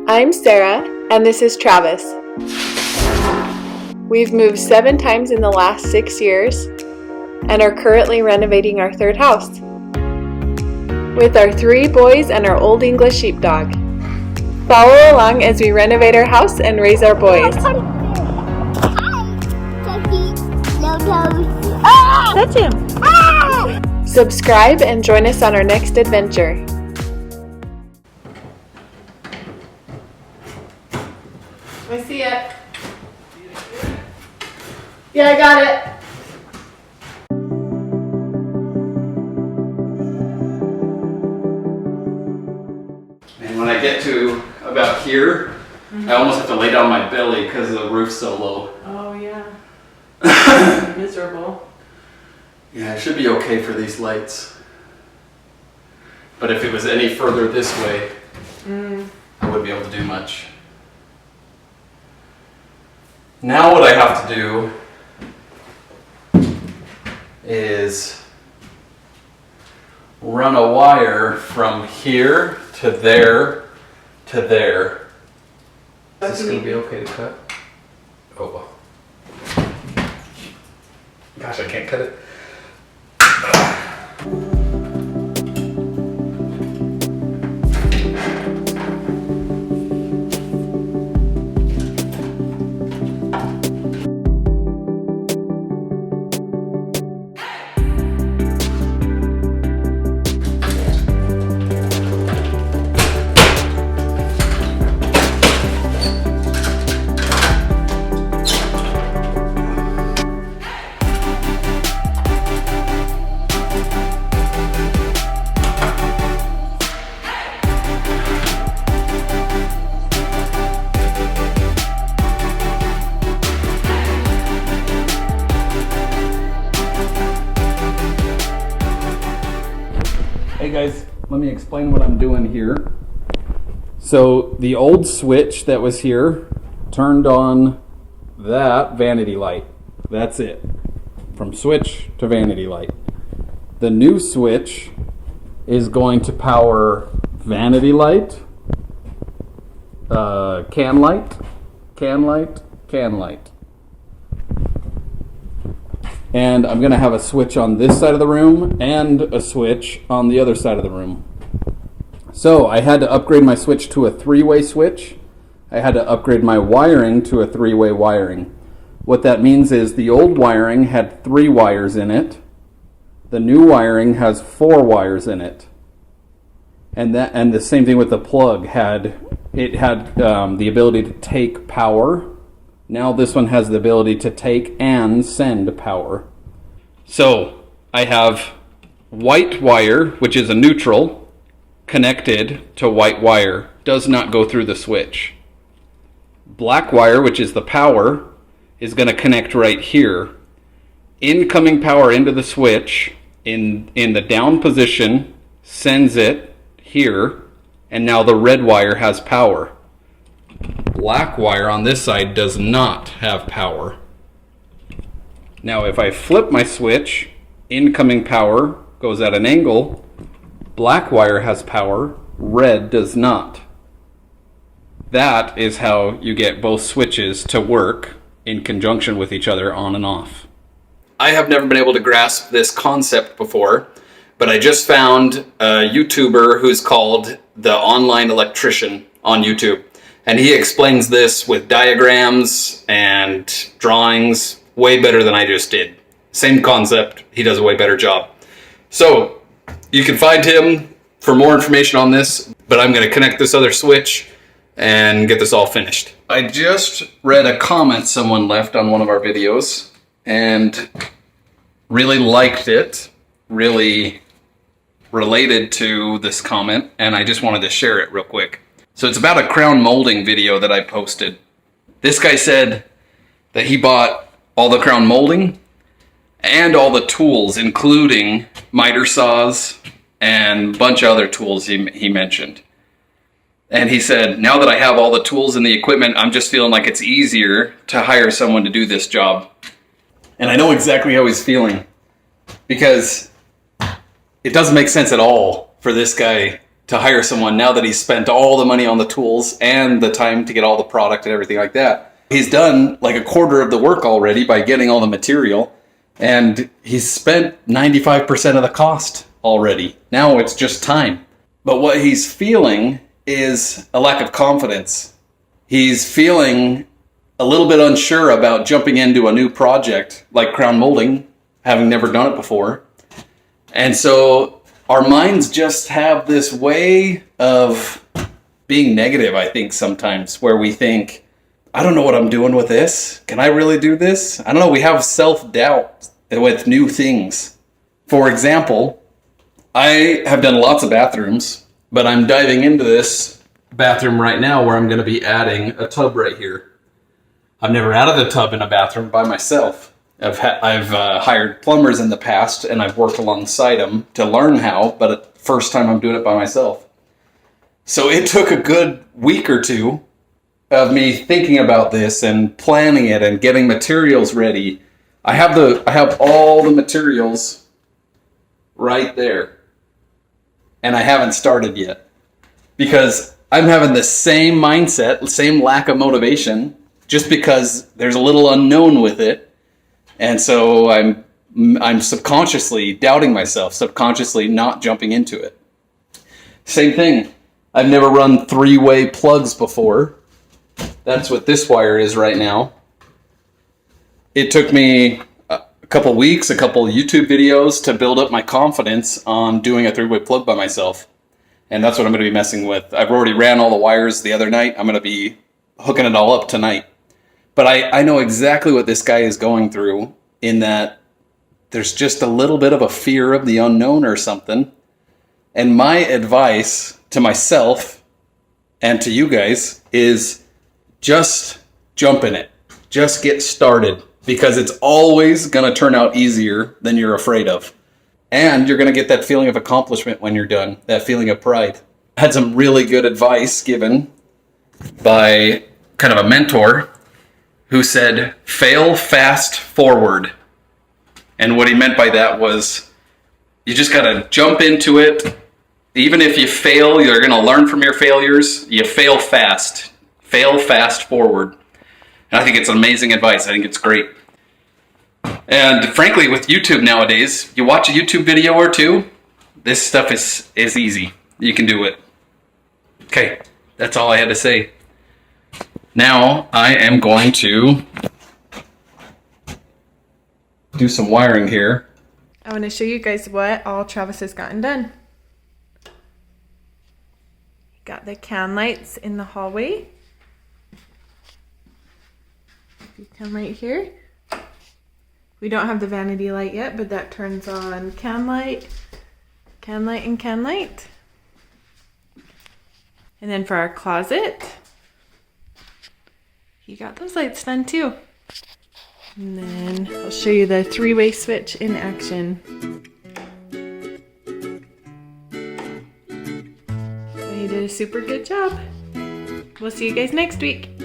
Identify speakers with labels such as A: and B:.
A: I'm Sarah, and this is Travis. We've moved 7 times in the last 6 years and are currently renovating our 3rd house with our 3 boys and our Old English sheepdog. Follow along as we renovate our house and raise our boys.
B: That's him.
A: Subscribe and join us on our next adventure. I see it. Yeah, I got it.
C: And when I get to about here, I almost have to lay down my belly because the roof's so low.
B: Oh yeah. Miserable.
C: Yeah, it should be okay for these lights. But if it was any further this way, I wouldn't be able to do much. Now what I have to do is run a wire from here to there to there. Is this going to be okay to cut? Oh well. Gosh, I can't cut it. Hey guys, let me explain what I'm doing here. So the old switch that was here turned on that vanity light. That's it. From switch to vanity light. The new switch is going to power vanity light, can light, can light, can light. And I'm going to have a switch on this side of the room and a switch on the other side of the room. So I had to upgrade my switch to a 3-way switch. I had to upgrade my wiring to a 3-way wiring. What that means is the old wiring had 3 wires in it. The new wiring has 4 wires in it. And the same thing with the plug. It had the ability to take power. Now this one has the ability to take and send power. So I have white wire, which is a neutral, connected to white wire. Does not go through the switch. Black wire, which is the power, is going to connect right here. Incoming power into the switch in the down position sends it here, and now the red wire has power. Black wire on this side does not have power. Now if I flip my switch, incoming power goes at an angle. Black wire has power, red does not. That is how you get both switches to work in conjunction with each other on and off. I have never been able to grasp this concept before, but I just found a YouTuber who's called The Online Electrician on YouTube. And he explains this with diagrams and drawings way better than I just did. Same concept, he does a way better job. So you can find him for more information on this, but I'm going to connect this other switch and get this all finished. I just read a comment someone left on one of our videos and really liked it, really related to this comment, and I just wanted to share it real quick. So it's about a crown molding video that I posted. This guy said that he bought all the crown molding and all the tools, including miter saws and a bunch of other tools he mentioned. And he said, now that I have all the tools and the equipment, I'm just feeling like it's easier to hire someone to do this job. And I know exactly how he's feeling, because it doesn't make sense at all for this guy to hire someone now that he's spent all the money on the tools and the time to get all the product and everything like that. He's done like a quarter of the work already by getting all the material, and he's spent 95% of the cost already. Now it's just time. But what he's feeling is a lack of confidence. He's feeling a little bit unsure about jumping into a new project like crown molding, having never done it before. And so our minds just have this way of being negative, I think, sometimes, where we think, I don't know what I'm doing with this. Can I really do this? I don't know. We have self-doubt with new things. For example, I have done lots of bathrooms, but I'm diving into this bathroom right now where I'm going to be adding a tub right here. I've never added a tub in a bathroom by myself. I've hired plumbers in the past, and I've worked alongside them to learn how, but first time I'm doing it by myself. So it took a good week or two of me thinking about this and planning it and getting materials ready. I have all the materials right there, and I haven't started yet because I'm having the same mindset, the same lack of motivation, just because there's a little unknown with it. And so I'm subconsciously doubting myself, subconsciously not jumping into it. Same thing. I've never run 3-way plugs before. That's what this wire is right now. It took me a couple weeks, a couple YouTube videos to build up my confidence on doing a 3-way plug by myself. And that's what I'm going to be messing with. I've already ran all the wires the other night. I'm going to be hooking it all up tonight. But I know exactly what this guy is going through, in that there's just a little bit of a fear of the unknown or something. And my advice to myself and to you guys is just jump in it. Just get started, because it's always going to turn out easier than you're afraid of. And you're going to get that feeling of accomplishment when you're done, that feeling of pride. I had some really good advice given by kind of a mentor who said, fail fast forward. And what he meant by that was, you just got to jump into it. Even if you fail, you're going to learn from your failures. You fail fast. Fail fast forward. And I think it's amazing advice. I think it's great. And frankly, with YouTube nowadays, you watch a YouTube video or two, this stuff is easy. You can do it. Okay, that's all I had to say. Now I am going to do some wiring here.
A: I want to show you guys what all Travis has gotten done. Got the can lights in the hallway. You can light here. We don't have the vanity light yet, but that turns on can light, and can light. And then for our closet, you got those lights done too. And then I'll show you the 3-way switch in action. So he did a super good job. We'll see you guys next week.